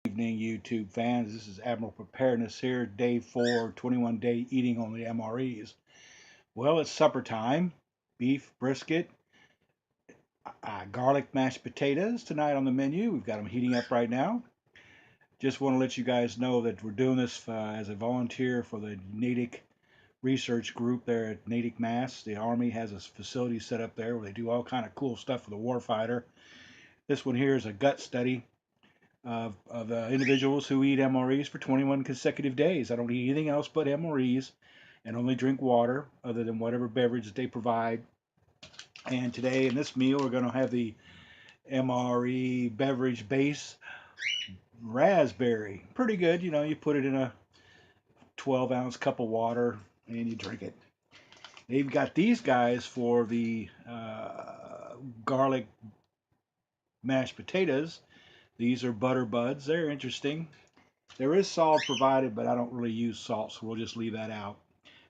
Evening, YouTube fans. This is Admiral Preparedness here, day 4, 21-day eating on the MREs. Well, it's supper time. Beef brisket, garlic mashed potatoes tonight on the menu. We've got them heating up right now. Just want to let you guys know that we're doing this as a volunteer for the Natick research group there at Natick, Mass. The Army has a facility set up there where they do all kind of cool stuff for the warfighter. This one here is a gut study of individuals who eat MREs for 21 consecutive days. I don't eat anything else but MREs and only drink water other than whatever beverage that they provide. And today in this meal, we're going to have the MRE beverage base raspberry. Pretty good. You know, you put it in a 12-ounce cup of water and you drink it. They've got these guys for the garlic mashed potatoes. These are butter buds. They're interesting. There is salt provided, but I don't really use salt, so we'll just leave that out.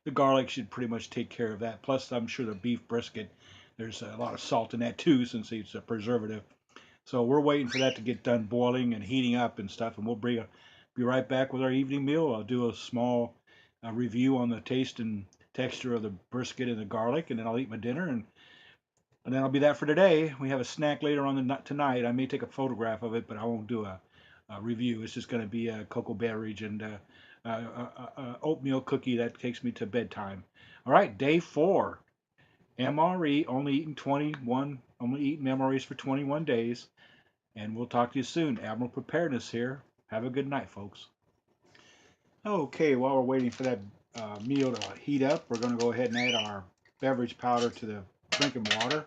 The garlic should pretty much take care of that. Plus, I'm sure the beef brisket, there's a lot of salt in that too, since it's a preservative. So we're waiting for that to get done boiling and heating up and stuff, and we'll be right back with our evening meal. I'll do a small review on the taste and texture of the brisket and the garlic, and then I'll eat my dinner, and that'll be that for today. We have a snack later on tonight. I may take a photograph of it, but I won't do a review. It's just going to be a cocoa beverage and oatmeal cookie that takes me to bedtime. All right, day 4. MRE, only eating MREs for 21 days. And we'll talk to you soon. Admiral Preparedness here. Have a good night, folks. Okay, while we're waiting for that meal to heat up, we're going to go ahead and add our beverage powder to the drinking water.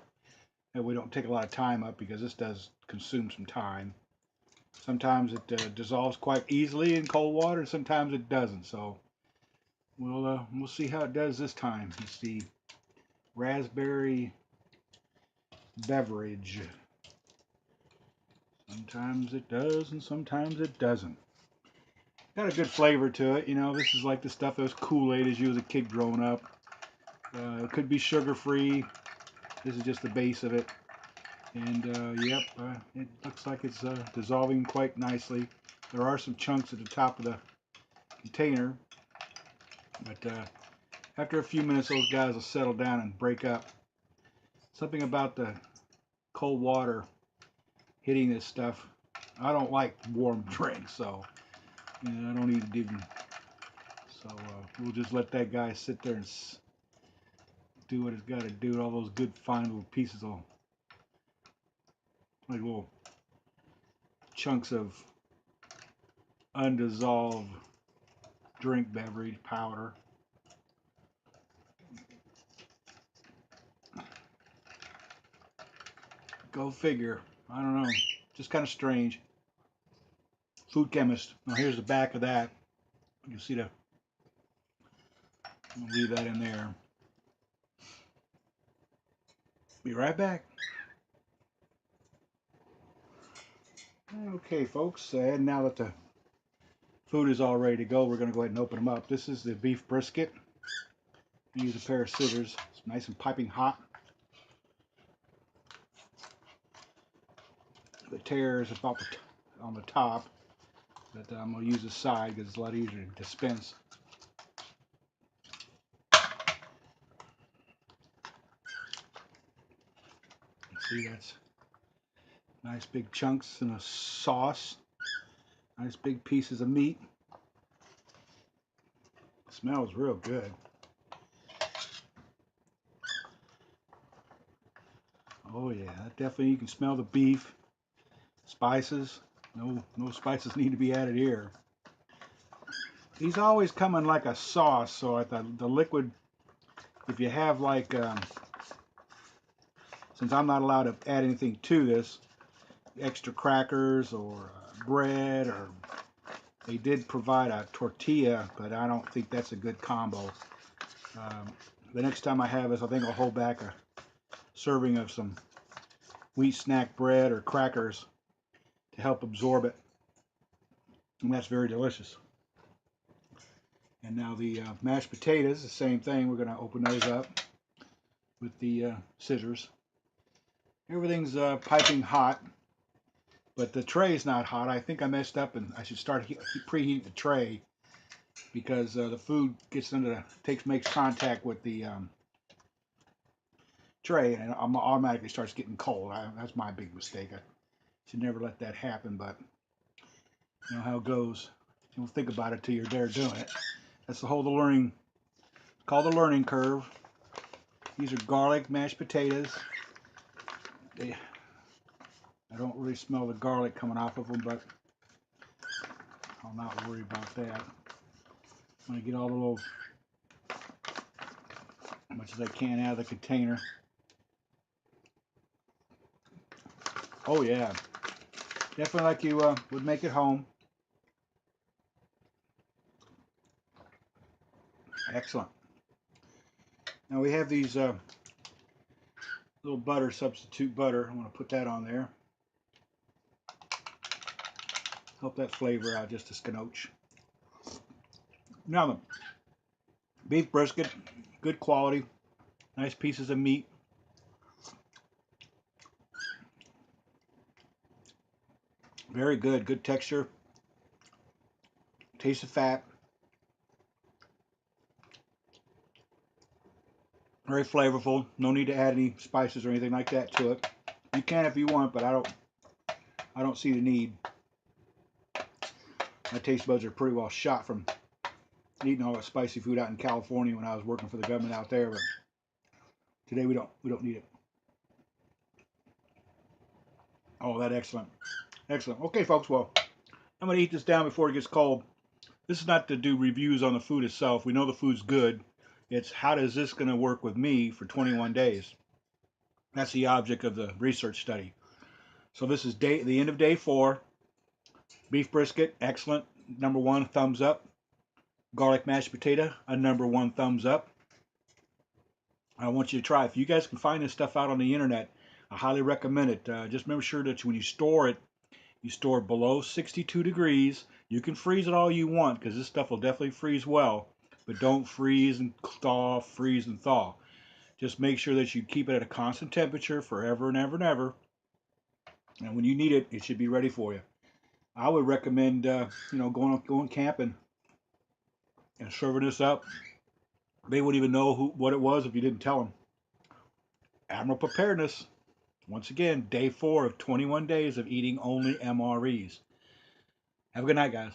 And we don't take a lot of time up because this does consume some time. Sometimes it dissolves quite easily in cold water, and sometimes it doesn't. So we'll see how it does this time. It's the raspberry beverage. Sometimes it does, and sometimes it doesn't. Got a good flavor to it. You know, this is like the stuff that was Kool-Aid as you was a kid growing up. It could be sugar-free. This is just the base of it. And yep, it looks like it's dissolving quite nicely. There are some chunks at the top of the container, but after a few minutes those guys will settle down and break up. Something about the cold water hitting this stuff. I don't like warm drinks, so you know, I don't eat it even. So we'll just let that guy sit there and do what it's got to do. All those good fine little pieces of like little chunks of undissolved drink beverage powder. Go figure. I don't know. Just kind of strange. Food chemist. Now here's the back of that. You can see the. I'll leave that in there. Be right back. Okay, folks. And now that the food is all ready to go, we're going to go ahead and open them up. This is the beef brisket. Use a pair of scissors. It's nice and piping hot. The tear is about on the top, but I'm going to use the side because it's a lot easier to dispense. See, that's nice big chunks in a sauce. Nice big pieces of meat. Smells real good. Oh yeah, definitely you can smell the beef. Spices. No spices need to be added here. These always come in like a sauce, so at the liquid, if you have like, since I'm not allowed to add anything to this, extra crackers or bread, or they did provide a tortilla, but I don't think that's a good combo. The next time I have this, I think I'll hold back a serving of some wheat snack bread or crackers to help absorb it, and that's very delicious. And now the mashed potatoes, the same thing. We're going to open those up with the scissors. Everything's piping hot. But the tray is not hot. I think I messed up, and I should start preheating the tray because the food gets under makes contact with the tray, and it automatically starts getting cold. That's my big mistake. I should never let that happen, but you know how it goes. You don't think about it till you're there doing it. That's the whole learning. It's called the learning curve. These are garlic mashed potatoes. I don't really smell the garlic coming off of them, but I'll not worry about that. I'm gonna get all the little, as much as I can out of the container. Oh yeah, definitely like you would make at home. Excellent. Now we have these little butter, substitute butter. I'm gonna put that on there. Help that flavor out just a skoch. Now the beef brisket, good quality, nice pieces of meat. Very good, good texture. Taste of fat. Very flavorful. No need to add any spices or anything like that to it. You can if you want, but I don't see the need. My taste buds are pretty well shot from eating all that spicy food out in California when I was working for the government out there, but today we don't need it. Oh, that excellent. Excellent. Okay, folks, well, I'm going to eat this down before it gets cold. This is not to do reviews on the food itself. We know the food's good. It's how does this going to work with me for 21 days? That's the object of the research study. So this is the end of day 4. Beef brisket, excellent. Number 1, thumbs up. Garlic mashed potato, a number 1 thumbs up. I want you to try. If you guys can find this stuff out on the internet, I highly recommend it. Just remember sure that when you store it, you store it below 62 degrees. You can freeze it all you want because this stuff will definitely freeze well, but don't freeze and thaw, freeze and thaw. Just make sure that you keep it at a constant temperature forever and ever and ever. And when you need it, it should be ready for you. I would recommend, going camping and serving this up. They wouldn't even know what it was if you didn't tell them. Admiral Preparedness. Once again, day 4 of 21 days of eating only MREs. Have a good night, guys.